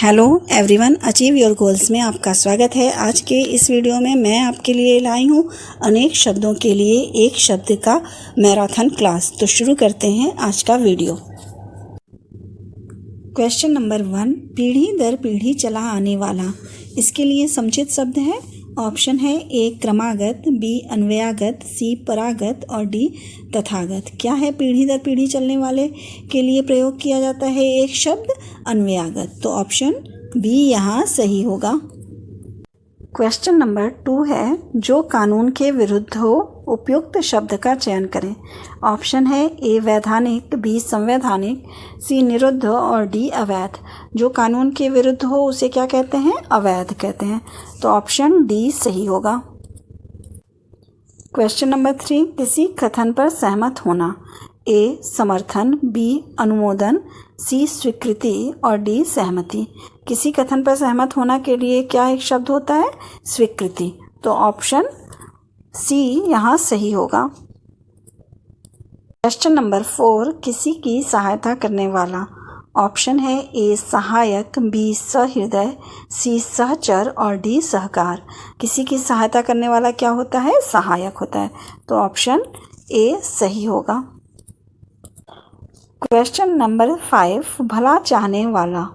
Hello everyone, achieve your goals में आपका स्वागत है। आज के इस वीडियो में मैं आपके लिए लाई हूँ अनेक शब्दों के लिए एक शब्द का मैराथन क्लास। तो शुरू करते हैं आज का वीडियो। क्वेश्चन नंबर 1, पीढ़ी दर पीढ़ी चला आने वाला। इसके लिए समुचित शब्द है। ऑप्शन है ए क्रमागत, बी अन्वयागत, सी परागत और डी तथागत। क्या है पीढ़ी दर पीढ़ी चलने वाले के लिए प्रयोग किया जाता है एक शब्द अन्वयागत। तो ऑप्शन बी यहाँ सही होगा। क्वेश्चन नंबर 2 है, जो कानून के विरुद्ध हो उपयुक्त शब्द का चयन करें। ऑप्शन है ए वैधानिक, बी संवैधानिक, सी निरुद्ध और डी अवैध। जो कानून के विरुद्ध हो उसे क्या कहते हैं? अवैध कहते हैं। तो ऑप्शन डी सही होगा। क्वेश्चन नंबर 3, किसी कथन पर सहमत होना। ए समर्थन, बी अनुमोदन, सी स्वीकृति और डी सहमति। किसी कथन पर सहमत होना के लिए क्या एक शब्द होता है? स्वीकृति। तो ऑप्शन सी यहाँ सही होगा। क्वेश्चन नंबर 4, किसी की सहायता करने वाला। ऑप्शन है ए सहायक, बी सहृदय, सी सहचर और डी सहकार। किसी की सहायता करने वाला क्या होता है? सहायक होता है। तो ऑप्शन ए सही होगा। क्वेश्चन नंबर 5, भला चाहने वाला।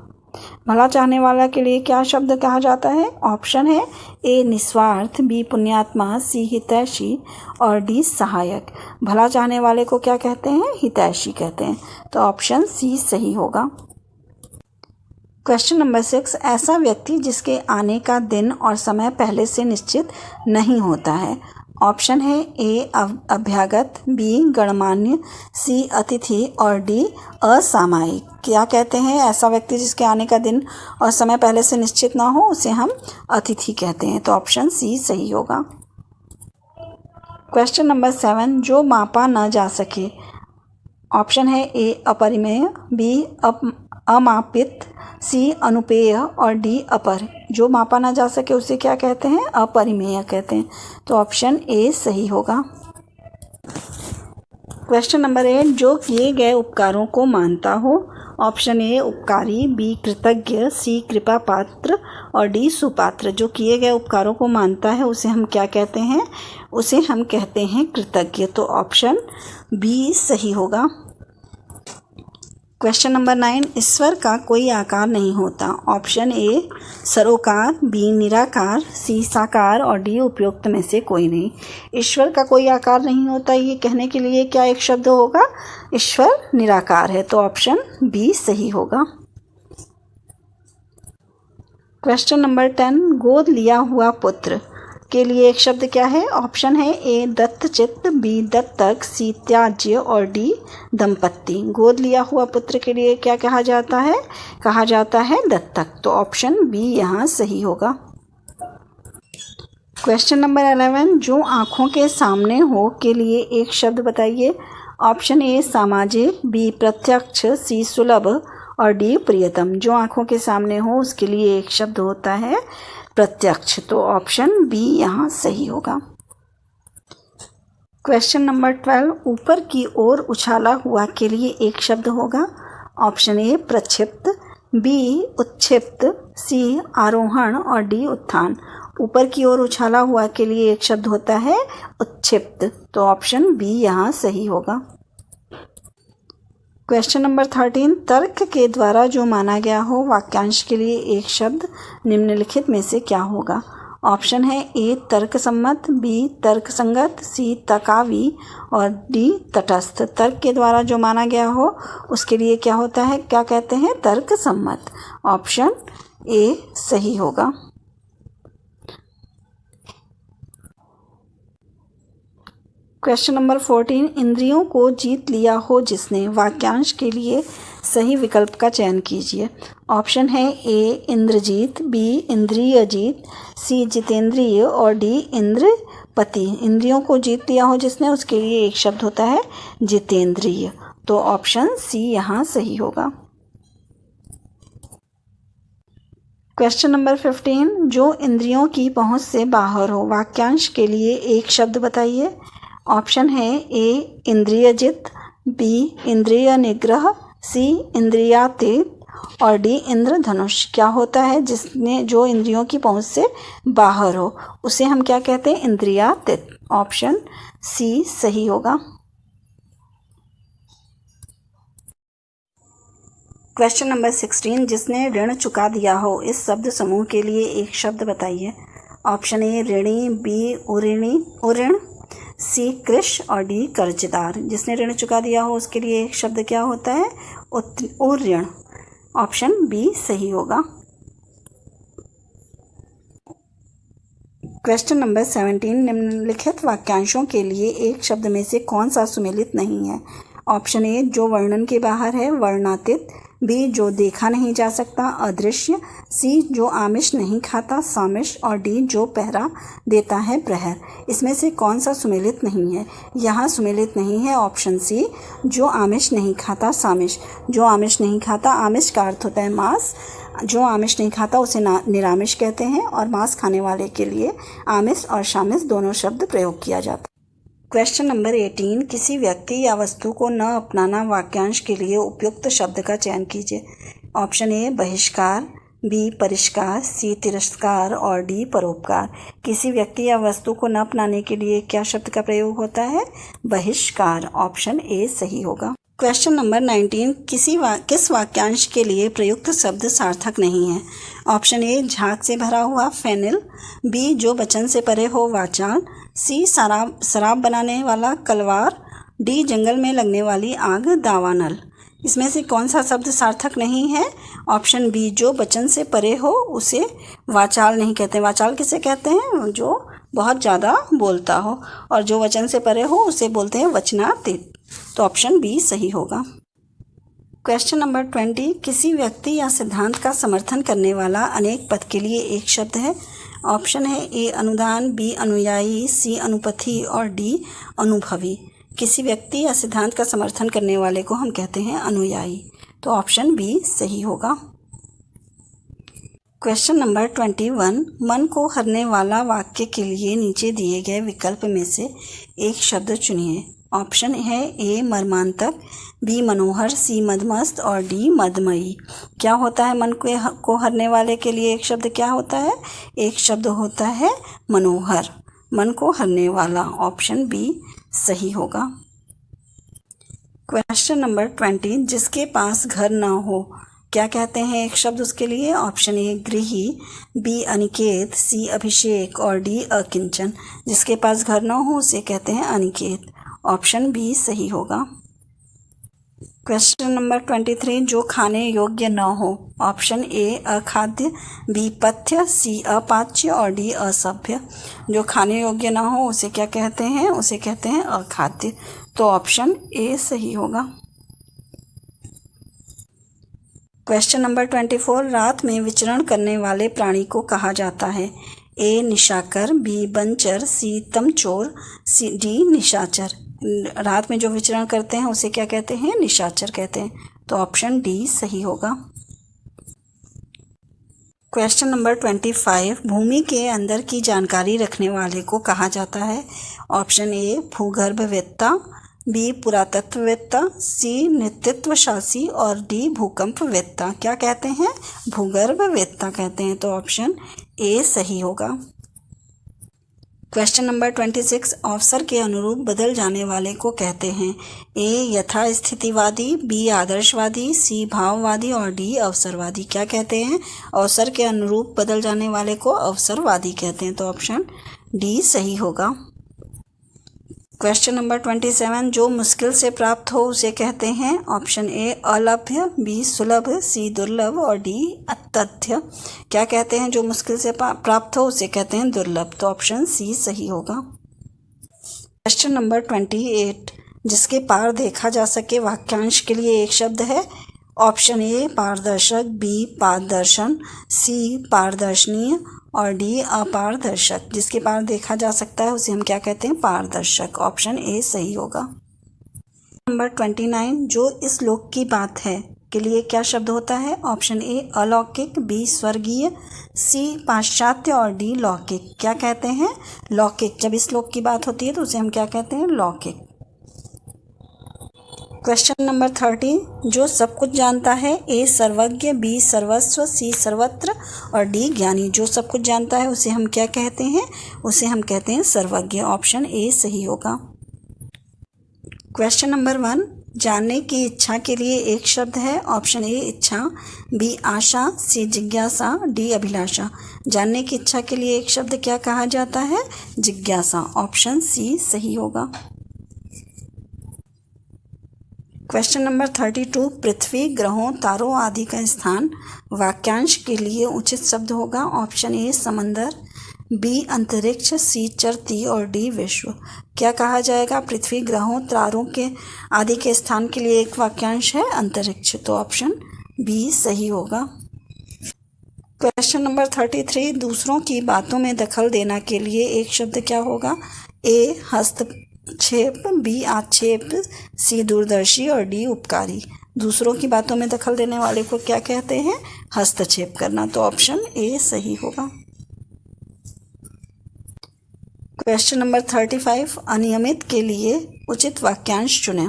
भला चाहने वाला के लिए क्या शब्द कहा जाता है? ऑप्शन है ए निस्वार्थ, बी पुण्यात्मा, सी हितैषी और डी सहायक। भला चाहने वाले को क्या कहते हैं? हितैषी कहते हैं। तो ऑप्शन सी सही होगा। क्वेश्चन नंबर 6, ऐसा व्यक्ति जिसके आने का दिन और समय पहले से निश्चित नहीं होता है। ऑप्शन है ए अभ्यागत, बी गणमान्य, सी अतिथि और डी असामयिक। क्या कहते हैं? ऐसा व्यक्ति जिसके आने का दिन और समय पहले से निश्चित ना हो उसे हम अतिथि कहते हैं। तो ऑप्शन सी सही होगा। क्वेश्चन नंबर 7, जो मापा न जा सके। ऑप्शन है ए अपरिमेय, बी अमापित, सी अनुपेय और डी अपर। जो मापा ना जा सके उसे क्या कहते हैं? अपरिमेय कहते हैं। तो ऑप्शन ए सही होगा। क्वेश्चन नंबर 8, जो किए गए उपकारों को मानता हो। ऑप्शन ए उपकारी, बी कृतज्ञ, सी कृपा पात्र और डी सुपात्र। जो किए गए उपकारों को मानता है उसे हम क्या कहते हैं? उसे हम कहते हैं कृतज्ञ। तो ऑप्शन बी सही होगा। क्वेश्चन नंबर 9, ईश्वर का कोई आकार नहीं होता। ऑप्शन ए सरोकार, बी निराकार, सी साकार और डी उपयुक्त में से कोई नहीं। ईश्वर का कोई आकार नहीं होता, ये कहने के लिए क्या एक शब्द होगा? ईश्वर निराकार है। तो ऑप्शन बी सही होगा। क्वेश्चन नंबर 10, गोद लिया हुआ पुत्र के लिए एक शब्द क्या है? ऑप्शन है ए दत्तचित्त, बी दत्तक, सी त्याज्य और डी दंपत्ति। गोद लिया हुआ पुत्र के लिए क्या कहा जाता है? कहा जाता है दत्तक। तो ऑप्शन बी यहाँ सही होगा। क्वेश्चन नंबर 11, जो आँखों के सामने हो के लिए एक शब्द बताइए। ऑप्शन ए सामाजिक, बी प्रत्यक्ष, सी सुलभ और डी प्रियतम। जो आँखों के सामने हो उसके लिए एक शब्द होता है प्रत्यक्ष। तो ऑप्शन बी यहाँ सही होगा। क्वेश्चन नंबर 12, ऊपर की ओर उछाला हुआ के लिए एक शब्द होगा। ऑप्शन ए प्रक्षिप्त, बी उत्क्षिप्त, सी आरोहण और डी उत्थान। ऊपर की ओर उछाला हुआ के लिए एक शब्द होता है उत्क्षिप्त। तो ऑप्शन बी यहाँ सही होगा। क्वेश्चन नंबर 13, तर्क के द्वारा जो माना गया हो वाक्यांश के लिए एक शब्द निम्नलिखित में से क्या होगा? ऑप्शन है ए तर्क सम्मत, बी तर्क संगत, सी तकावी और डी तटस्थ। तर्क के द्वारा जो माना गया हो उसके लिए क्या होता है? क्या कहते हैं? तर्क सम्मत। ऑप्शन ए सही होगा। क्वेश्चन नंबर 14, इंद्रियों को जीत लिया हो जिसने। वाक्यांश के लिए सही विकल्प का चयन कीजिए। ऑप्शन है ए इंद्रजीत, बी इंद्रियजीत, सी जितेंद्रिय और डी इंद्रपति। इंद्रियों को जीत लिया हो जिसने उसके लिए एक शब्द होता है जितेंद्रिय। तो ऑप्शन सी यहाँ सही होगा। क्वेश्चन नंबर 15, जो इंद्रियों की पहुँच से बाहर हो। वाक्यांश के लिए एक शब्द बताइए। ऑप्शन है ए इंद्रियजित, बी इंद्रिय निग्रह, सी इंद्रियातीत और डी इंद्रधनुष। क्या होता है जिसने जो इंद्रियों की पहुंच से बाहर हो, उसे हम क्या कहते हैं? इंद्रियातीत। ऑप्शन सी सही होगा। क्वेश्चन नंबर 16, जिसने ऋण चुका दिया हो, इस शब्द समूह के लिए एक शब्द बताइए। ऑप्शन ए ऋणी, बी उऋण, सी कृश और डी कर्जदार। जिसने ऋण चुका दिया हो उसके लिए एक शब्द क्या होता है? उऋण। ऑप्शन बी सही होगा। क्वेश्चन नंबर 17, निम्नलिखित वाक्यांशों के लिए एक शब्द में से कौन सा सुमेलित नहीं है? ऑप्शन ए जो वर्णन के बाहर है, वर्णातीत, बी जो देखा नहीं जा सकता, अदृश्य, सी जो आमिष नहीं खाता, सामिष, और डी जो पहरा देता है, प्रहर। इसमें से कौन सा सुमेलित नहीं है? यहाँ सुमेलित नहीं है ऑप्शन सी, जो आमिष नहीं खाता, सामिष। जो आमिष नहीं खाता, आमिष का अर्थ होता है मांस, जो आमिष नहीं खाता उसे निरामिष कहते हैं, और मांस खाने वाले के लिए आमिष और शामिष दोनों शब्द प्रयोग किया जाता है। क्वेश्चन नंबर 18, किसी व्यक्ति या वस्तु को न अपनाना वाक्यांश के लिए उपयुक्त शब्द का चयन कीजिए। ऑप्शन ए बहिष्कार, बी परिष्कार, सी तिरस्कार और डी परोपकार। किसी व्यक्ति या वस्तु को न अपनाने के लिए क्या शब्द का प्रयोग होता है? बहिष्कार। ऑप्शन ए सही होगा। क्वेश्चन नंबर 19, किस वाक्यांश के लिए प्रयुक्त शब्द सार्थक नहीं है? ऑप्शन ए झाग से भरा हुआ फेनिल, बी जो वचन से परे हो वाचाल, सी शराब बनाने वाला कलवार, डी जंगल में लगने वाली आग दावानल। इसमें से कौन सा शब्द सार्थक नहीं है? ऑप्शन बी जो वचन से परे हो उसे वाचाल नहीं कहते। वाचाल किसे कहते हैं? जो बहुत ज़्यादा बोलता हो, और जो वचन से परे हो उसे बोलते हैं वचनातीत। तो ऑप्शन बी सही होगा। क्वेश्चन नंबर 20, किसी व्यक्ति या सिद्धांत का समर्थन करने वाला अनेक पद के लिए एक शब्द है। ऑप्शन है ए अनुदान, बी अनुयायी, सी अनुपथी और डी अनुभवी। किसी व्यक्ति या सिद्धांत का समर्थन करने वाले को हम कहते हैं अनुयायी। तो ऑप्शन बी सही होगा। क्वेश्चन नंबर 21, मन को हरने वाला वाक्य के लिए नीचे दिए गए विकल्प में से एक शब्द चुनिए। ऑप्शन है ए मर्मांतक, बी मनोहर, सी मदमस्त और डी मदमयी। क्या होता है मन को हरने वाले के लिए एक शब्द क्या होता है? एक शब्द होता है मनोहर, मन को हरने वाला। ऑप्शन बी सही होगा। क्वेश्चन नंबर 20, जिसके पास घर ना हो क्या कहते हैं एक शब्द उसके लिए? ऑप्शन ए गृही, बी अनिकेत, सी अभिषेक और डी अकिंचन। जिसके पास घर ना हो उसे कहते हैं अनिकेत। ऑप्शन बी सही होगा। क्वेश्चन नंबर 23, जो खाने योग्य न हो। ऑप्शन ए अखाद्य, बी पथ्य, सी अपाच्य और डी असभ्य। जो खाने योग्य न हो उसे क्या कहते हैं? उसे कहते हैं अखाद्य। तो ऑप्शन ए सही होगा। क्वेश्चन नंबर 24, रात में विचरण करने वाले प्राणी को कहा जाता है? ए निशाकर, बी बनचर, सी तमचोर, सी डी निशाचर। रात में जो विचरण करते हैं उसे क्या कहते हैं? निशाचर कहते हैं। तो ऑप्शन डी सही होगा। क्वेश्चन नंबर 25, भूमि के अंदर की जानकारी रखने वाले को कहा जाता है? ऑप्शन ए भूगर्भवेत्ता, बी पुरातत्ववेत्ता, सी नेतृत्वशासी और डी भूकंपवेत्ता। क्या कहते हैं? भूगर्भवेत्ता कहते हैं। तो ऑप्शन ए सही होगा। क्वेश्चन नंबर 26, अवसर के अनुरूप बदल जाने वाले को कहते हैं? ए यथास्थितिवादी, बी आदर्शवादी, सी भाववादी और डी अवसरवादी। क्या कहते हैं? अवसर के अनुरूप बदल जाने वाले को अवसरवादी कहते हैं। तो ऑप्शन डी सही होगा। क्वेश्चन नंबर 27, जो मुश्किल से प्राप्त हो उसे कहते हैं? ऑप्शन ए अलभ्य, बी सुलभ, सी दुर्लभ और डी अतथ्य। क्या कहते हैं? जो मुश्किल से प्राप्त हो उसे कहते हैं दुर्लभ। तो ऑप्शन सी सही होगा। क्वेश्चन नंबर 28, जिसके पार देखा जा सके वाक्यांश के लिए एक शब्द है? ऑप्शन ए पारदर्शक, बी पारदर्शन, सी पारदर्शनीय और डी अपारदर्शक। जिसके पार देखा जा सकता है उसे हम क्या कहते हैं? पारदर्शक। ऑप्शन ए सही होगा। नंबर 29, जो इस लोक की बात है के लिए क्या शब्द होता है? ऑप्शन ए अलौकिक, बी स्वर्गीय, सी पाश्चात्य और डी लौकिक। क्या कहते हैं? लौकिक। जब इस लोक की बात होती है तो उसे हम क्या कहते हैं? लौकिक। क्वेश्चन नंबर 30, जो सब कुछ जानता है, ए सर्वज्ञ, बी सर्वस्व, सी सर्वत्र और डी ज्ञानी। जो सब कुछ जानता है उसे हम क्या कहते हैं? उसे हम कहते हैं सर्वज्ञ। ऑप्शन ए सही होगा। क्वेश्चन नंबर 1, जानने की इच्छा के लिए एक शब्द है। ऑप्शन ए इच्छा, बी आशा, सी जिज्ञासा, डी अभिलाषा। जानने की इच्छा के लिए एक शब्द क्या कहा जाता है? जिज्ञासा। ऑप्शन सी सही होगा। क्वेश्चन नंबर 32, पृथ्वी, ग्रहों, तारों आदि का स्थान वाक्यांश के लिए उचित शब्द होगा। ऑप्शन ए समंदर, बी अंतरिक्ष, सी चरती और डी विश्व। क्या कहा जाएगा? पृथ्वी, ग्रहों, तारों के आदि के स्थान के लिए एक वाक्यांश है अंतरिक्ष। तो ऑप्शन बी सही होगा। क्वेश्चन नंबर 33, दूसरों की बातों में दखल देना के लिए एक शब्द क्या होगा? ए हस्तक्षेप, बी आक्षेप, सी दूरदर्शी और डी उपकारी। दूसरों की बातों में दखल देने वाले को क्या कहते हैं? हस्तक्षेप करना। तो ऑप्शन ए सही होगा। क्वेश्चन नंबर 35, अनियमित के लिए उचित वाक्यांश चुनें।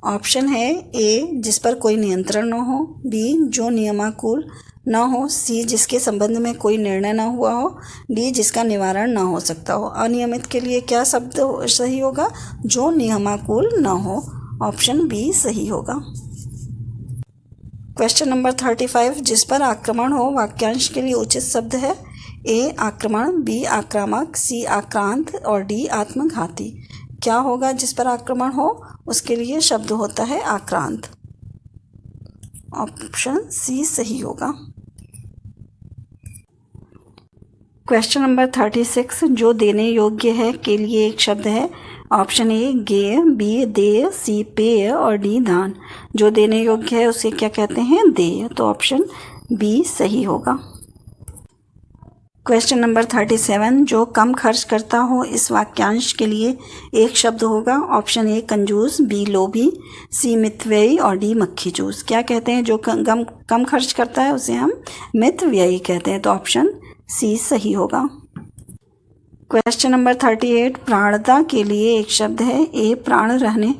ऑप्शन है ए जिस पर कोई नियंत्रण न हो, बी जो नियमानुकूल न हो, सी जिसके संबंध में कोई निर्णय न हुआ हो, डी जिसका निवारण न हो सकता हो। अनियमित के लिए क्या शब्द सही होगा? जो नियमानुकूल न हो। ऑप्शन बी सही होगा। क्वेश्चन नंबर 35, जिस पर आक्रमण हो, वाक्यांश के लिए उचित शब्द है ए आक्रमण, बी आक्रामक, सी आक्रांत और डी आत्मघाती। क्या होगा जिस पर आक्रमण हो? उसके लिए शब्द होता है आक्रांत। ऑप्शन सी सही होगा। क्वेश्चन नंबर 36, जो देने योग्य है के लिए एक शब्द है। ऑप्शन ए गेय, बी देय, सी पेय और डी दान। जो देने योग्य है उसे क्या कहते हैं? देय। तो ऑप्शन बी सही होगा। क्वेश्चन नंबर 37, जो कम खर्च करता हो, इस वाक्यांश के लिए एक शब्द होगा। ऑप्शन ए कंजूस, बी लोभी, सी मितव्ययी और डी मक्खी चूस। क्या कहते हैं? जो कम खर्च करता है उसे हम मितव्ययी कहते हैं। तो ऑप्शन सी सही होगा। क्वेश्चन नंबर 38, प्राणता के लिए एक शब्द है। ए प्राण रहने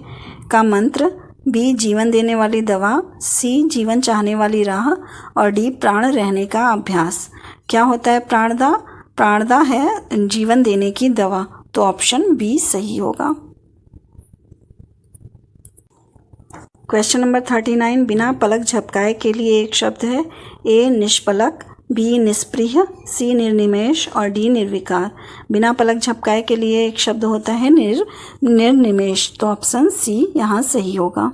का मंत्र, बी जीवन देने वाली दवा, सी जीवन चाहने वाली राह और डी प्राण रहने का अभ्यास। क्या होता है प्राणदा? प्राणदा है जीवन देने की दवा। तो ऑप्शन बी सही होगा। क्वेश्चन नंबर 39, बिना पलक झपकाए के लिए एक शब्द है। ए निष्पलक, बी निष्प्रिय, सी निर्निमेष और डी निर्विकार। बिना पलक झपकाए के लिए एक शब्द होता है निर्निमेष। तो ऑप्शन सी यहाँ सही होगा।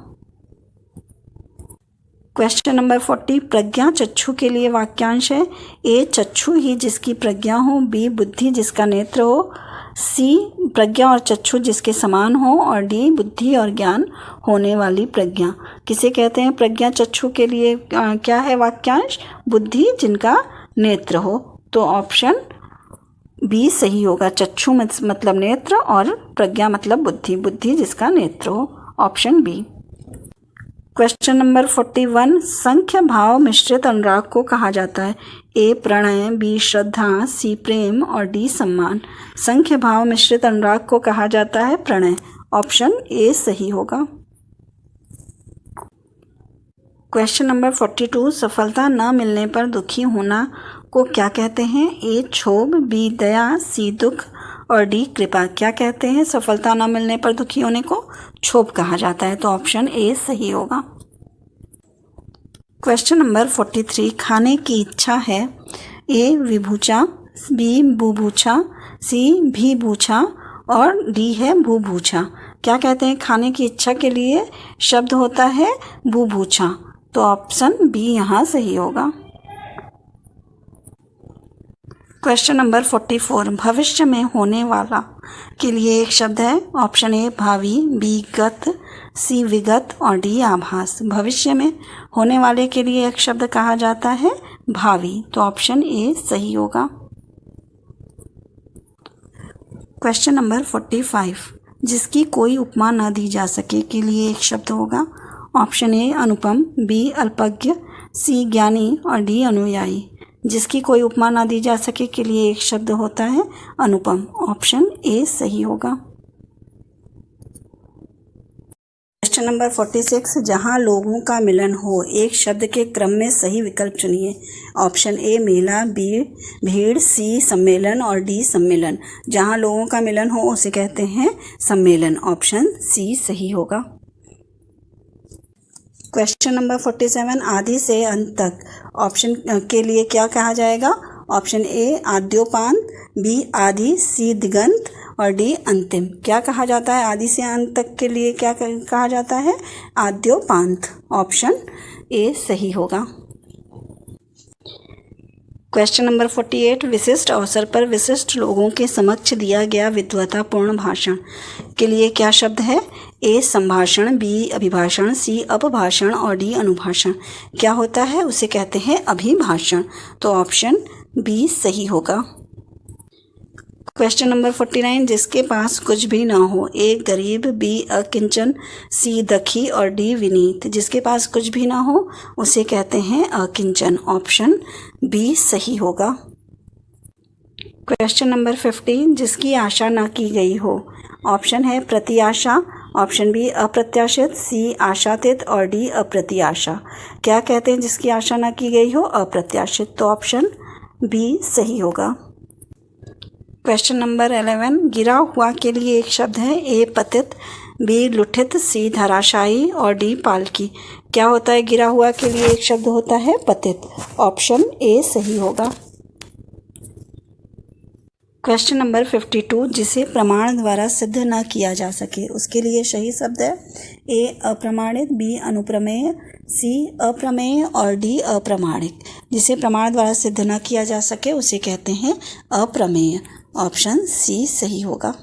क्वेश्चन नंबर 40, प्रज्ञा चक्षु के लिए वाक्यांश है। ए चक्षु ही जिसकी प्रज्ञा हो, बी बुद्धि जिसका नेत्र हो, सी प्रज्ञा और चक्षु जिसके समान हो और डी बुद्धि और ज्ञान होने वाली प्रज्ञा। किसे कहते हैं प्रज्ञा चक्षु के लिए? क्या है वाक्यांश? बुद्धि जिनका नेत्र हो। तो ऑप्शन बी सही होगा। चक्षु मतलब नेत्र और प्रज्ञा मतलब बुद्धि, बुद्धि जिसका नेत्र हो। Option B. क्वेश्चन नंबर 41, संख्य भाव मिश्रित अनुराग को कहा जाता है। ए प्रणय, बी श्रद्धा, सी प्रेम और डी सम्मान। संख्य भाव मिश्रित अनुराग को कहा जाता है प्रणय। ऑप्शन ए सही होगा। क्वेश्चन नंबर 42, सफलता न मिलने पर दुखी होना को क्या कहते हैं? ए क्षोभ, बी दया, सी दुख और डी कृपा। क्या कहते हैं? सफलता न मिलने पर दुखी होने को क्षोभ कहा जाता है। तो ऑप्शन ए सही होगा। क्वेश्चन नंबर 43, खाने की इच्छा है। ए विभूचा, बी बुभूचा, सी भीभूचा और डी है भूभूचा। क्या कहते हैं? खाने की इच्छा के लिए शब्द होता है बुभूचा। तो ऑप्शन बी यहाँ सही होगा। क्वेश्चन नंबर 44, भविष्य में होने वाला के लिए एक शब्द है। ऑप्शन ए भावी, बी गत, सी विगत और डी आभास। भविष्य में होने वाले के लिए एक शब्द कहा जाता है भावी। तो ऑप्शन ए सही होगा। क्वेश्चन नंबर 45, जिसकी कोई उपमा न दी जा सके के लिए एक शब्द होगा। ऑप्शन ए अनुपम, बी अल्पज्ञ, सी ज्ञानी और डी अनुयायी। जिसकी कोई उपमा ना दी जा सके के लिए एक शब्द होता है अनुपम। ऑप्शन ए सही होगा। क्वेश्चन नंबर 46, जहाँ लोगों का मिलन हो, एक शब्द के क्रम में सही विकल्प चुनिए। ऑप्शन ए मेला, बी भीड़, सी सम्मेलन और डी सम्मेलन। जहाँ लोगों का मिलन हो उसे कहते हैं सम्मेलन। ऑप्शन सी सही होगा। क्वेश्चन नंबर 47, आदि से अंत तक ऑप्शन के लिए क्या कहा जाएगा? ऑप्शन ए आद्योपांत, बी आदि, सी दिगंत और डी अंतिम। क्या कहा जाता है आदि से अंत तक के लिए? क्या कहा जाता है? आद्योपांत। ऑप्शन ए सही होगा। क्वेश्चन नंबर 48, विशिष्ट अवसर पर विशिष्ट लोगों के समक्ष दिया गया विद्वतापूर्ण भाषण के लिए क्या शब्द है? ए संभाषण, बी अभिभाषण, सी अपभाषण और डी अनुभाषण। क्या होता है? उसे कहते हैं अभिभाषण। तो ऑप्शन बी सही होगा। क्वेश्चन नंबर 49, जिसके पास कुछ भी ना हो, ए गरीब, बी अकिंचन, सी दखी और डी विनीत। जिसके पास कुछ भी ना हो उसे कहते हैं अकिंचन। ऑप्शन बी सही होगा। क्वेश्चन नंबर 50, जिसकी आशा ना की गई हो। ऑप्शन है प्रत्याशा, ऑप्शन बी अप्रत्याशित, सी आशातीत और डी अप्रत्याशा। क्या कहते हैं जिसकी आशा ना की गई हो? अप्रत्याशित। तो ऑप्शन बी सही होगा। क्वेश्चन नंबर 11, गिरा हुआ के लिए एक शब्द है। ए पतित, बी लुठित, सी धराशायी और डी पालकी। क्या होता है? गिरा हुआ के लिए एक शब्द होता है पतित। ऑप्शन ए सही होगा। क्वेश्चन नंबर 52, जिसे प्रमाण द्वारा सिद्ध न किया जा सके उसके लिए सही शब्द है। ए अप्रमाणित, बी अनुप्रमेय, सी अप्रमेय और डी अप्रमाणिक। जिसे प्रमाण द्वारा सिद्ध न किया जा सके उसे कहते हैं अप्रमेय। ऑप्शन सी सही होगा।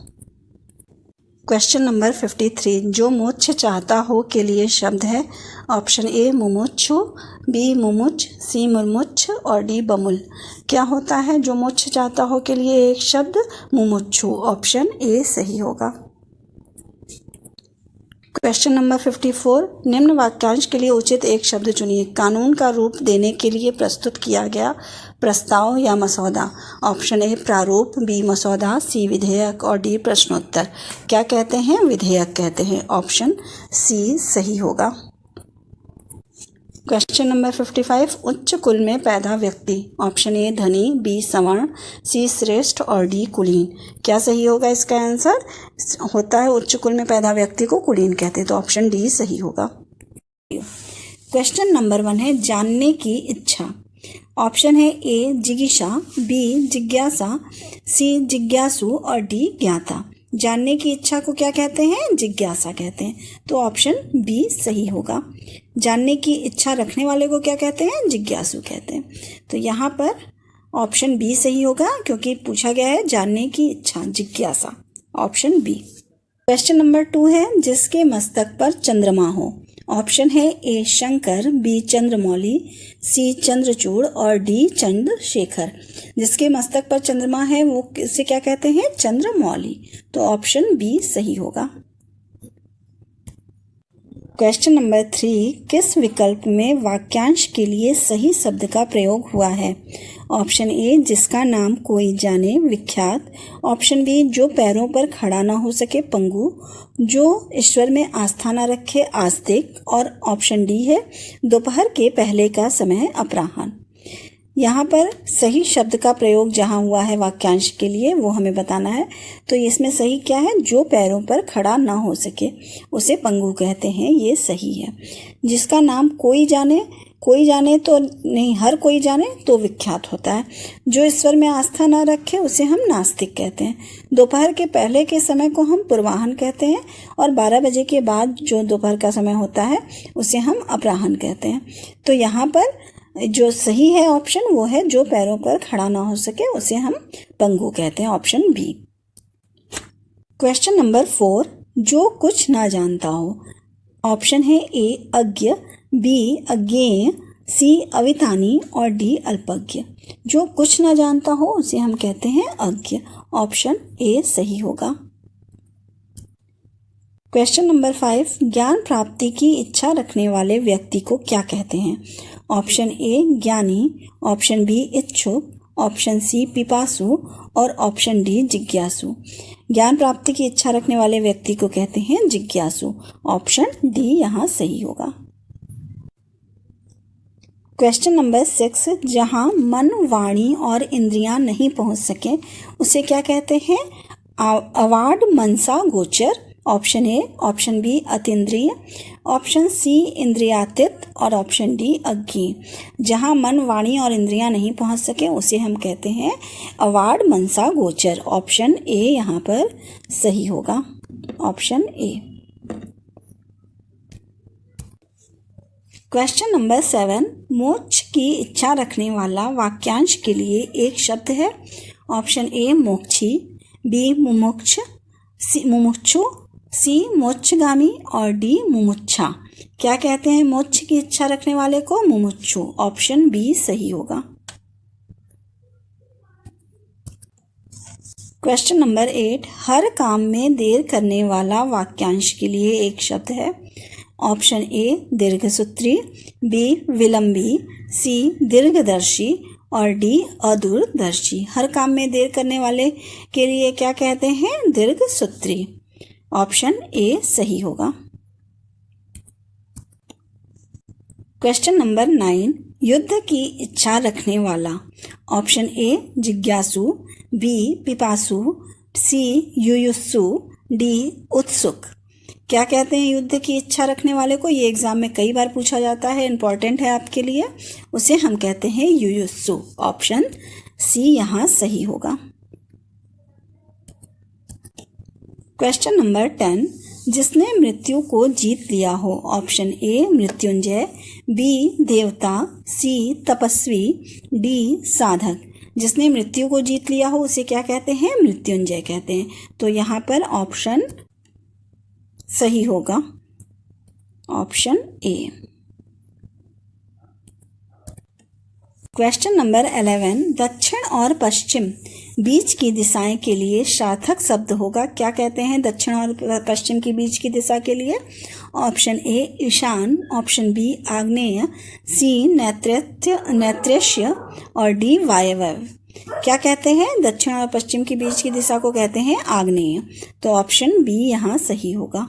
क्वेश्चन नंबर 53, जो मोक्ष चाहता हो के लिए शब्द है। ऑप्शन ए मुमुक्षु, बी मुमुच, सी मुमुक्ष और डी बमुल। क्या होता है जो मोक्ष चाहता हो के लिए एक शब्द? मुमुक्षु। ऑप्शन ए सही होगा। क्वेश्चन नंबर 54, निम्न वाक्यांश के लिए उचित एक शब्द चुनिए। कानून का रूप देने के लिए प्रस्तुत किया गया प्रस्ताव या मसौदा। ऑप्शन ए प्रारूप, बी मसौदा, सी विधेयक और डी प्रश्नोत्तर। क्या कहते हैं? विधेयक कहते हैं। ऑप्शन सी सही होगा। क्वेश्चन नंबर 55, उच्च कुल में पैदा व्यक्ति। ऑप्शन ए धनी, बी सवर्ण, सी श्रेष्ठ और डी कुलीन। क्या सही होगा? इसका आंसर होता है उच्च कुल में पैदा व्यक्ति को कुलीन कहते हैं। तो ऑप्शन डी सही होगा। क्वेश्चन नंबर 1 है जानने की इच्छा। ऑप्शन है ए जिज्ञासा, बी जिज्ञासा, सी जिज्ञासु और डी ज्ञाता। जानने की इच्छा को क्या कहते हैं? जिज्ञासा कहते हैं। तो ऑप्शन बी सही होगा। जानने की इच्छा रखने वाले को क्या कहते हैं? जिज्ञासु कहते हैं। तो यहाँ पर ऑप्शन बी सही होगा क्योंकि पूछा गया है जानने की इच्छा, जिज्ञासा। Option B. क्वेश्चन नंबर 2 है जिसके मस्तक पर चंद्रमा हो। ऑप्शन है ए शंकर, बी चंद्रमौली, सी चंद्रचूड़ और डी चंद्रशेखर। जिसके मस्तक पर चंद्रमा है वो इसे क्या कहते हैं? चंद्रमौली। तो ऑप्शन बी सही होगा। क्वेश्चन नंबर 3, किस विकल्प में वाक्यांश के लिए सही शब्द का प्रयोग हुआ है? ऑप्शन ए जिसका नाम कोई जाने, विख्यात। ऑप्शन बी जो पैरों पर खड़ा ना हो सके, पंगु। जो ईश्वर में आस्था न रखे, आस्तिक। और ऑप्शन डी है दोपहर के पहले का समय, अपराह्न। यहाँ पर सही शब्द का प्रयोग जहाँ हुआ है वाक्यांश के लिए वो हमें बताना है। तो इसमें सही क्या है? जो पैरों पर खड़ा ना हो सके उसे पंगु कहते हैं, ये सही है। जिसका नाम कोई जाने, कोई जाने तो नहीं, हर कोई जाने तो विख्यात होता है। जो ईश्वर में आस्था ना रखे उसे हम नास्तिक कहते हैं। दोपहर के पहले के समय को हम पूर्वाह्न कहते हैं और 12 बजे के बाद जो दोपहर का समय होता है उसे हम अपराह्न कहते हैं। तो यहाँ पर जो सही है ऑप्शन वो है जो पैरों पर खड़ा ना हो सके उसे हम पंगु कहते हैं। Option B. क्वेश्चन नंबर 4, जो कुछ ना जानता हो। ऑप्शन है ए अज्ञ, बी अज्ञेय, सी अवितानी और डी अल्पज्ञ। जो कुछ ना जानता हो उसे हम कहते हैं अज्ञ। ऑप्शन ए सही होगा। क्वेश्चन नंबर 5, ज्ञान प्राप्ति की इच्छा रखने वाले व्यक्ति को क्या कहते हैं? ऑप्शन ए ज्ञानी, ऑप्शन बी इच्छुक, ऑप्शन सी पिपासु और ऑप्शन डी जिज्ञासु। ज्ञान प्राप्ति की इच्छा रखने वाले व्यक्ति को कहते हैं जिज्ञासु। ऑप्शन डी यहाँ सही होगा। क्वेश्चन नंबर 6, जहाँ मन, वाणी और इंद्रियां नहीं पहुंच सके उसे क्या कहते हैं? अवार्ड मनसा गोचर। ऑप्शन ए, ऑप्शन बी अतीन्द्रिय, ऑप्शन सी इंद्रियातीत और ऑप्शन डी अज्ञेय। जहाँ मन, वाणी और इंद्रियां नहीं पहुंच सके उसे हम कहते हैं अवार्ड मनसा गोचर। ऑप्शन ए यहाँ पर सही होगा। Option A. क्वेश्चन नंबर 7, मोक्ष की इच्छा रखने वाला वाक्यांश के लिए एक शब्द है। ऑप्शन ए मोक्षी, बी मुमुक्ष, सी मुमुक्षु, सी मोक्षगामी और डी मुमुक्षा। क्या कहते हैं मोक्ष की इच्छा रखने वाले को? मुमुक्षु। ऑप्शन बी सही होगा। क्वेश्चन नंबर 8, हर काम में देर करने वाला वाक्यांश के लिए एक शब्द है। ऑप्शन ए दीर्घसूत्री, बी विलंबी, सी दीर्घदर्शी और डी अदूरदर्शी। हर काम में देर करने वाले के लिए क्या कहते हैं? दीर्घसूत्री। ऑप्शन ए सही होगा। क्वेश्चन नंबर 9, युद्ध की इच्छा रखने वाला। ऑप्शन ए जिज्ञासु, बी पिपासु, सी युयुत्सु, डी उत्सुक। क्या कहते हैं युद्ध की इच्छा रखने वाले को? ये एग्जाम में कई बार पूछा जाता है, इंपॉर्टेंट है आपके लिए। उसे हम कहते हैं युयुत्सु। ऑप्शन सी यहाँ सही होगा। क्वेश्चन नंबर 10, जिसने मृत्यु को जीत लिया हो। ऑप्शन ए मृत्युंजय, बी देवता, सी तपस्वी, डी साधक। जिसने मृत्यु को जीत लिया हो उसे क्या कहते हैं? मृत्युंजय कहते हैं। तो यहाँ पर ऑप्शन सही होगा। Option A. क्वेश्चन नंबर 11, दक्षिण और पश्चिम बीच की दिशाएं के लिए सार्थक शब्द होगा। क्या कहते हैं दक्षिण और पश्चिम की बीच की दिशा के लिए? ऑप्शन ए ईशान, ऑप्शन बी आग्नेय, सी नैऋत्य और डी वायव्य। क्या कहते हैं दक्षिण और पश्चिम की बीच की दिशा को कहते हैं आग्नेय। तो ऑप्शन बी यहाँ सही होगा।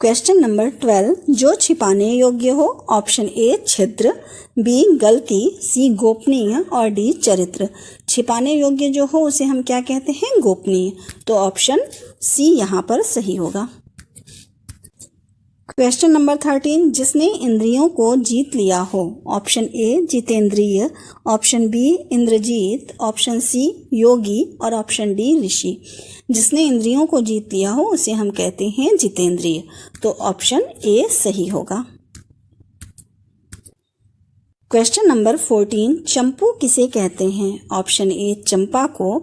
क्वेश्चन नंबर 12, जो छिपाने योग्य हो। ऑप्शन ए छिद्र, बी गलती, सी गोपनीय और डी चरित्र। छिपाने योग्य जो हो उसे हम क्या कहते हैं? गोपनीय। तो ऑप्शन सी यहाँ पर सही होगा। क्वेश्चन नंबर 13, जिसने इंद्रियों को जीत लिया हो। ऑप्शन ए जितेंद्रिय, ऑप्शन बी इंद्रजीत, ऑप्शन सी योगी और ऑप्शन डी ऋषि। जिसने इंद्रियों को जीत लिया हो उसे हम कहते हैं जितेंद्रिय। तो ऑप्शन ए सही होगा। क्वेश्चन नंबर 14, चंपू किसे कहते हैं। ऑप्शन ए चंपा को,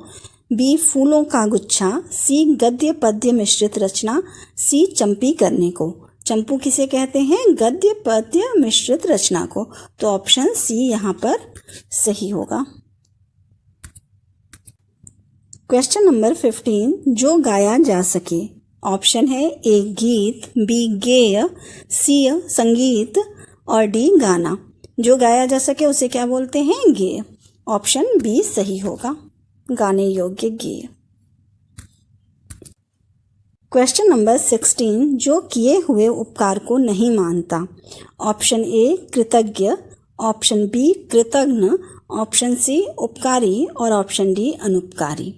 बी फूलों का गुच्छा, सी गद्य पद्य मिश्रित रचना, सी चंपी करने को। चंपू किसे कहते हैं? गद्य पद्य मिश्रित रचना को। तो ऑप्शन सी यहाँ पर सही होगा। क्वेश्चन नंबर 15, जो गाया जा सके। ऑप्शन है ए गीत, बी गेय, सी संगीत और डी गाना। जो गाया जा सके उसे क्या बोलते हैं? गेय। ऑप्शन बी सही होगा, गाने योग्य गेय। क्वेश्चन नंबर 16, जो किए हुए उपकार को नहीं मानता। ऑप्शन ए कृतज्ञ, ऑप्शन बी कृतघ्न, ऑप्शन सी उपकारी और ऑप्शन डी अनुपकारी।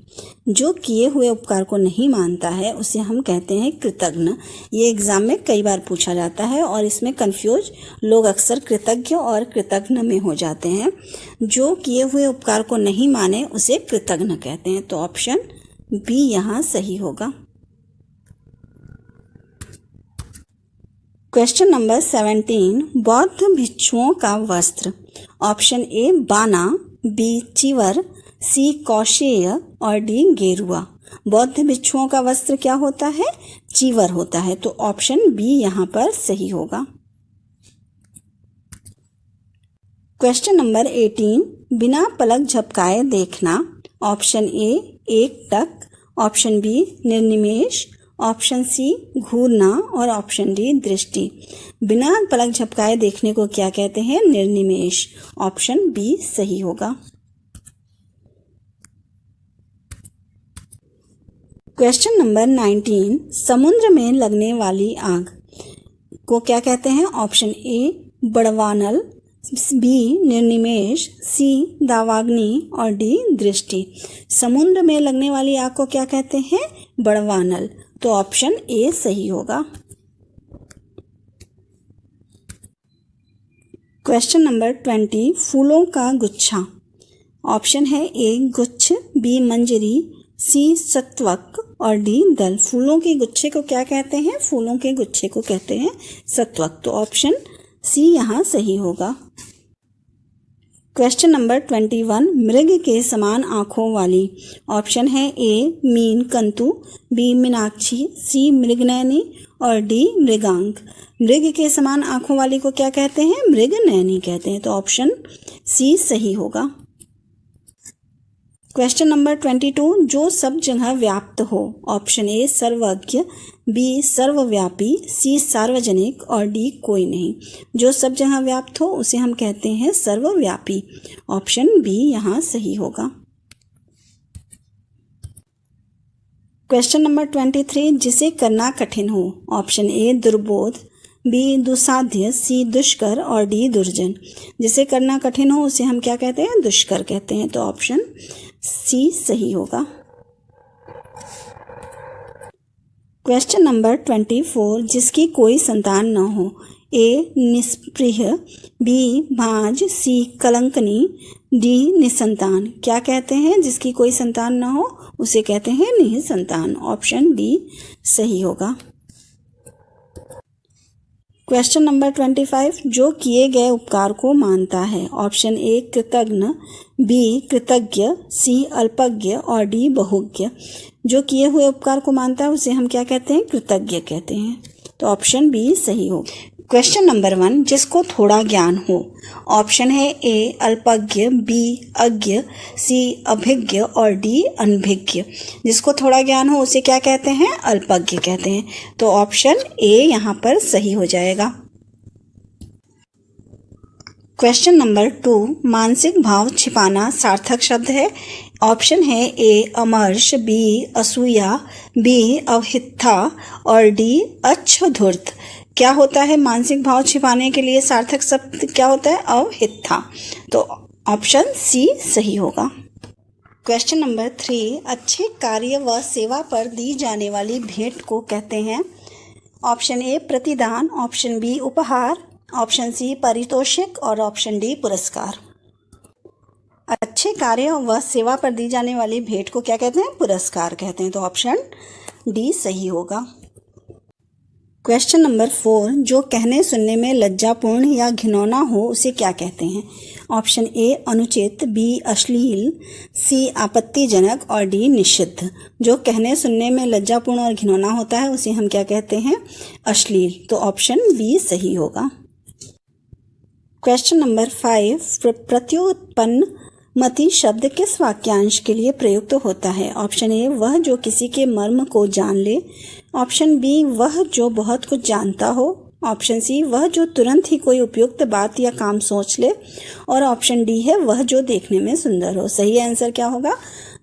जो किए हुए उपकार को नहीं मानता है उसे हम कहते हैं कृतघ्न। ये एग्जाम में कई बार पूछा जाता है और इसमें कंफ्यूज लोग अक्सर कृतज्ञ और कृतघ्न में हो जाते हैं। जो किए हुए उपकार को नहीं माने उसे कृतघ्न कहते हैं। तो ऑप्शन बी यहाँ सही होगा। क्वेश्चन नंबर 17, बौद्ध भिक्षुओं का वस्त्र। ऑप्शन ए बाना, बी चिवर, सी कौशेय और डी गेरुआ। बौद्ध भिक्षुओं का वस्त्र क्या होता है? चिवर होता है। तो ऑप्शन बी यहाँ पर सही होगा। क्वेश्चन नंबर 18, बिना पलक झपकाए देखना। ऑप्शन ए एकटक, ऑप्शन बी निर्निमेष, ऑप्शन सी घूरना और ऑप्शन डी दृष्टि। बिना पलक झपकाए देखने को क्या कहते हैं? निर्निमेष। ऑप्शन बी सही होगा। क्वेश्चन नंबर 19, समुद्र में लगने वाली आग को क्या कहते हैं? ऑप्शन ए बड़वानल, बी निर्निमेष, सी दावाग्नि और डी दृष्टि। समुद्र में लगने वाली आग को क्या कहते हैं? बड़वानल। तो ऑप्शन ए सही होगा। क्वेश्चन नंबर 20, फूलों का गुच्छा। ऑप्शन है ए गुच्छ, बी मंजरी, सी सत्वक और डी दल। फूलों के गुच्छे को क्या कहते हैं? फूलों के गुच्छे को कहते हैं सत्वक। तो ऑप्शन सी यहाँ सही होगा। क्वेश्चन नंबर 21, मृग के समान आँखों वाली। ऑप्शन है ए मीनकंतु, बी मीनाक्षी, सी मृगनयनी और डी मृगांक। मृग के समान आँखों वाली को क्या कहते हैं? मृगनयनी कहते हैं। तो ऑप्शन सी सही होगा। क्वेश्चन नंबर 22, जो सब जगह व्याप्त हो। ऑप्शन ए सर्वज्ञ, बी सर्वव्यापी, सी सार्वजनिक और डी कोई नहीं। जो सब जगह व्याप्त हो उसे हम कहते हैं सर्वव्यापी। ऑप्शन बी यहाँ सही होगा। क्वेश्चन नंबर 23, जिसे करना कठिन हो। ऑप्शन ए दुर्बोध, बी दुसाध्य, सी दुष्कर और डी दुर्जन। जिसे करना कठिन हो उसे हम क्या कहते हैं? दुष्कर कहते हैं। तो ऑप्शन सी सही होगा। क्वेश्चन नंबर 24, जिसकी कोई संतान न हो। ए निस्पृह, बी भांज, सी कलंकनी, डी निसंतान। क्या कहते हैं जिसकी कोई संतान न हो? उसे कहते हैं निसंतान। ऑप्शन डी सही होगा। क्वेश्चन नंबर 25, जो किए गए उपकार को मानता है। ऑप्शन ए कृतज्ञ, बी कृतज्ञ, सी अल्पज्ञ और डी बहुज्ञ। जो किए हुए उपकार को मानता है उसे हम क्या कहते हैं? कृतज्ञ कहते हैं। तो ऑप्शन बी सही हो। क्वेश्चन नंबर 1, जिसको थोड़ा ज्ञान हो। ऑप्शन है ए अल्पज्ञ, बी अज्ञ, सी अभिज्ञ और डी अनभिज्ञ। जिसको थोड़ा ज्ञान हो उसे क्या कहते हैं? अल्पज्ञ कहते हैं। तो ऑप्शन ए यहाँ पर सही हो जाएगा। क्वेश्चन नंबर 2, मानसिक भाव छिपाना सार्थक शब्द है। ऑप्शन है ए अमर्ष, बी असूया, बी अवहिता और डी अच्छधूर्त। क्या होता है मानसिक भाव छिपाने के लिए सार्थक शब्द क्या होता है? अवहिता। तो ऑप्शन सी सही होगा। क्वेश्चन नंबर 3, अच्छे कार्य व सेवा पर दी जाने वाली भेंट को कहते हैं। ऑप्शन ए प्रतिदान, ऑप्शन बी उपहार, ऑप्शन सी पारितोषिक और ऑप्शन डी पुरस्कार। अच्छे कार्य व सेवा पर दी जाने वाली भेंट को क्या कहते हैं? पुरस्कार कहते हैं। तो ऑप्शन डी सही होगा। क्वेश्चन नंबर 4, जो कहने सुनने में लज्जापूर्ण या घिनौना हो उसे क्या कहते हैं? ऑप्शन ए अनुचित, बी अश्लील, सी आपत्तिजनक और डी निषिद्ध। जो कहने सुनने में लज्जापूर्ण और घिनौना होता है उसे हम क्या कहते हैं? अश्लील। तो ऑप्शन बी सही होगा। क्वेश्चन नंबर 5, प्रत्युत्पन्न मति शब्द किस वाक्यांश के लिए प्रयुक्त होता है? ऑप्शन ए वह जो किसी के मर्म को जान ले, ऑप्शन बी वह जो बहुत कुछ जानता हो, ऑप्शन सी वह जो तुरंत ही कोई उपयुक्त बात या काम सोच ले और ऑप्शन डी है वह जो देखने में सुंदर हो। सही आंसर क्या होगा?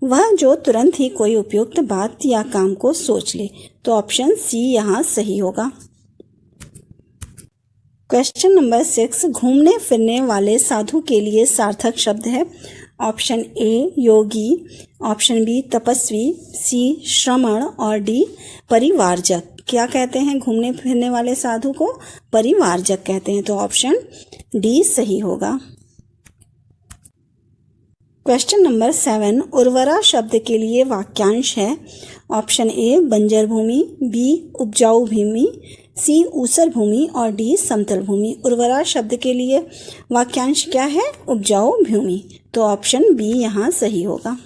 वह जो तुरंत ही कोई उपयुक्त बात या काम को सोच ले। तो ऑप्शन सी यहाँ सही होगा। क्वेश्चन नंबर 6, घूमने फिरने वाले साधु के लिए सार्थक शब्द है। ऑप्शन ए योगी, ऑप्शन बी तपस्वी, सी श्रमण और डी परिवारजक। क्या कहते हैं घूमने फिरने वाले साधु को? परिवारजक कहते हैं। तो ऑप्शन डी सही होगा। क्वेश्चन नंबर 7, उर्वरा शब्द के लिए वाक्यांश है। ऑप्शन ए बंजर भूमि, बी उपजाऊ भूमि, सी ऊसर भूमि और डी समतल भूमि। उर्वरा शब्द के लिए वाक्यांश क्या है? उपजाऊ भूमि। तो ऑप्शन बी यहाँ सही होगा।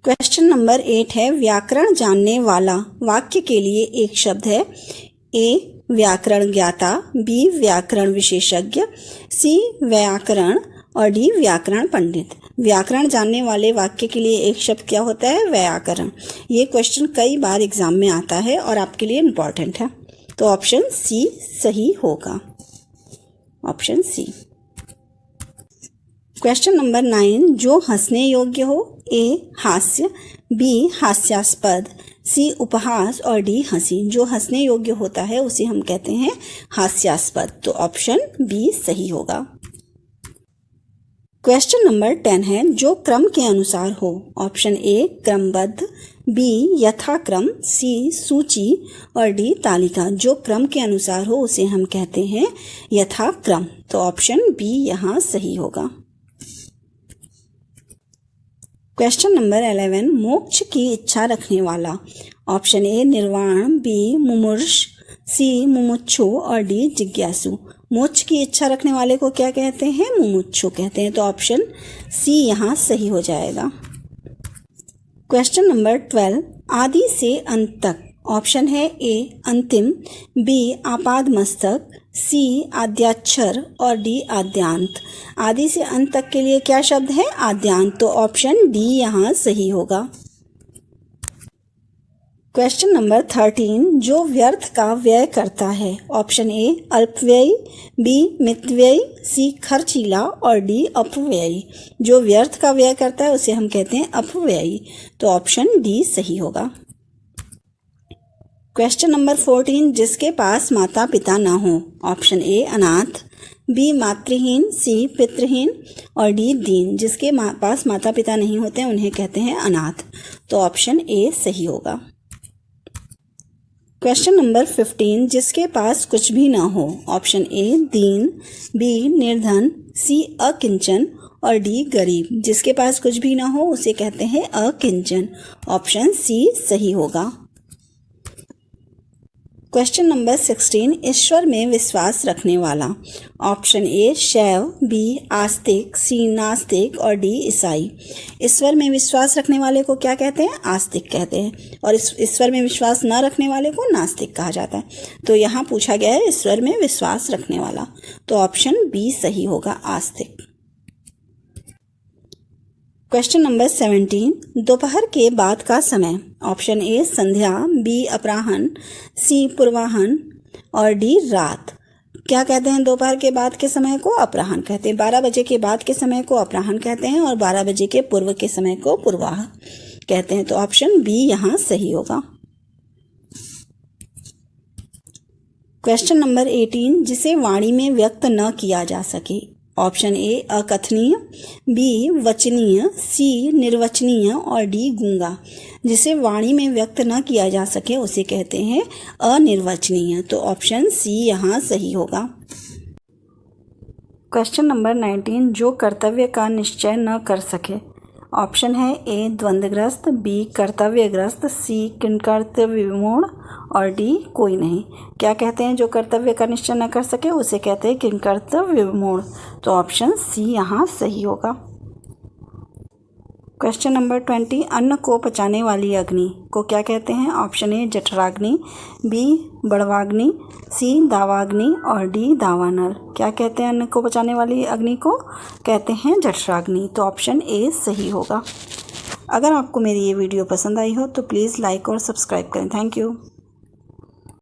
क्वेश्चन नंबर 8 है, व्याकरण जानने वाला वाक्य के लिए एक शब्द है। ए व्याकरण ज्ञाता, बी व्याकरण विशेषज्ञ, सी व्याकरण और डी व्याकरण पंडित। व्याकरण जानने वाले वाक्य के लिए एक शब्द क्या होता है? व्याकरण। ये क्वेश्चन कई बार एग्जाम में आता है और आपके लिए इम्पॉर्टेंट है। तो ऑप्शन सी सही होगा, ऑप्शन सी। क्वेश्चन नंबर 9, जो हंसने योग्य हो। ए हास्य, बी हास्यास्पद, सी उपहास और डी हंसी। जो हंसने योग्य होता है उसे हम कहते हैं हास्यास्पद। तो ऑप्शन बी सही होगा। क्वेश्चन नंबर 10 है, जो क्रम के अनुसार हो। ऑप्शन ए क्रमबद्ध, बी यथाक्रम, सी सूची और डी तालिका। जो क्रम के अनुसार हो उसे हम कहते हैं यथाक्रम। तो ऑप्शन बी यहाँ सही होगा। क्वेश्चन नंबर 11, मोक्ष की इच्छा रखने वाला। ऑप्शन ए निर्वाण, बी मुमुर्ष, सी मुमुक्षु और डी जिज्ञासु। मोक्ष की इच्छा रखने वाले को क्या कहते हैं? मुमुक्षु कहते हैं। तो ऑप्शन सी यहाँ सही हो जाएगा। क्वेश्चन नंबर 12, आदि से अंत तक। ऑप्शन है ए अंतिम, बी आपाद मस्तक, सी आद्याक्षर और डी आद्यांत। आदि से अंत तक के लिए क्या शब्द है? आद्यांत। तो ऑप्शन डी यहाँ सही होगा। क्वेश्चन नंबर 13, जो व्यर्थ का व्यय करता है। ऑप्शन ए अल्पव्ययी, बी मितव्ययी, सी खर्चीला और डी अपव्ययी। जो व्यर्थ का व्यय करता है उसे हम कहते हैं अपव्ययी। तो ऑप्शन डी सही होगा। क्वेश्चन नंबर 14, जिसके पास माता पिता ना हो। ऑप्शन ए अनाथ, बी मातृहीन, सी पितृहीन और डी दीन। जिसके पास माता पिता नहीं होते उन्हें कहते हैं अनाथ। तो ऑप्शन ए सही होगा। क्वेश्चन नंबर 15, जिसके पास कुछ भी ना हो। ऑप्शन ए दीन, बी निर्धन, सी अकिंचन और डी गरीब। जिसके पास कुछ भी ना हो उसे कहते हैं अकिंचन। ऑप्शन सी सही होगा। क्वेश्चन नंबर 16, ईश्वर में विश्वास रखने वाला। ऑप्शन ए शैव, बी आस्तिक, सी नास्तिक और डी ईसाई। ईश्वर में विश्वास रखने वाले को क्या कहते हैं? आस्तिक कहते हैं। और ईश्वर में विश्वास न रखने वाले को नास्तिक कहा जाता है। तो यहाँ पूछा गया है ईश्वर में विश्वास रखने वाला। तो ऑप्शन बी सही होगा, आस्तिक। क्वेश्चन नंबर 17, दोपहर के बाद का समय। ऑप्शन ए संध्या, बी अपराह्न, सी पूर्वाह्न और डी रात। क्या कहते हैं दोपहर के बाद के समय को? अपराह्न कहते हैं। 12 बजे के बाद के समय को अपराह्न कहते हैं और 12 बजे के पूर्व के समय को पूर्वाह्न कहते हैं। तो ऑप्शन बी यहाँ सही होगा। क्वेश्चन नंबर 18, जिसे वाणी में व्यक्त न किया जा सके। ऑप्शन ए अकथनीय, बी वचनीय, सी निर्वचनीय और डी गूंगा। जिसे वाणी में व्यक्त न किया जा सके उसे कहते हैं अनिर्वचनीय। तो ऑप्शन सी यहाँ सही होगा। क्वेश्चन नंबर 19, जो कर्तव्य का निश्चय न कर सके। ऑप्शन है ए द्वंद्वग्रस्त, बी कर्तव्यग्रस्त, सी किंकर्तव्य विमूढ़ और डी कोई नहीं। क्या कहते हैं जो कर्तव्य का निश्चय न कर सके उसे कहते हैं किंकर्तव्य विमूढ़। तो ऑप्शन सी यहाँ सही होगा। क्वेश्चन नंबर 20, अन्न को पचाने वाली अग्नि को क्या कहते हैं? ऑप्शन ए जठराग्नि, बी बड़वाग्नि, सी दावाग्नि और डी दावानल। क्या कहते हैं अन्न को पचाने वाली अग्नि को? कहते हैं जठराग्नि। तो ऑप्शन ए सही होगा। अगर आपको मेरी ये वीडियो पसंद आई हो तो प्लीज़ लाइक और सब्सक्राइब करें। Thank you.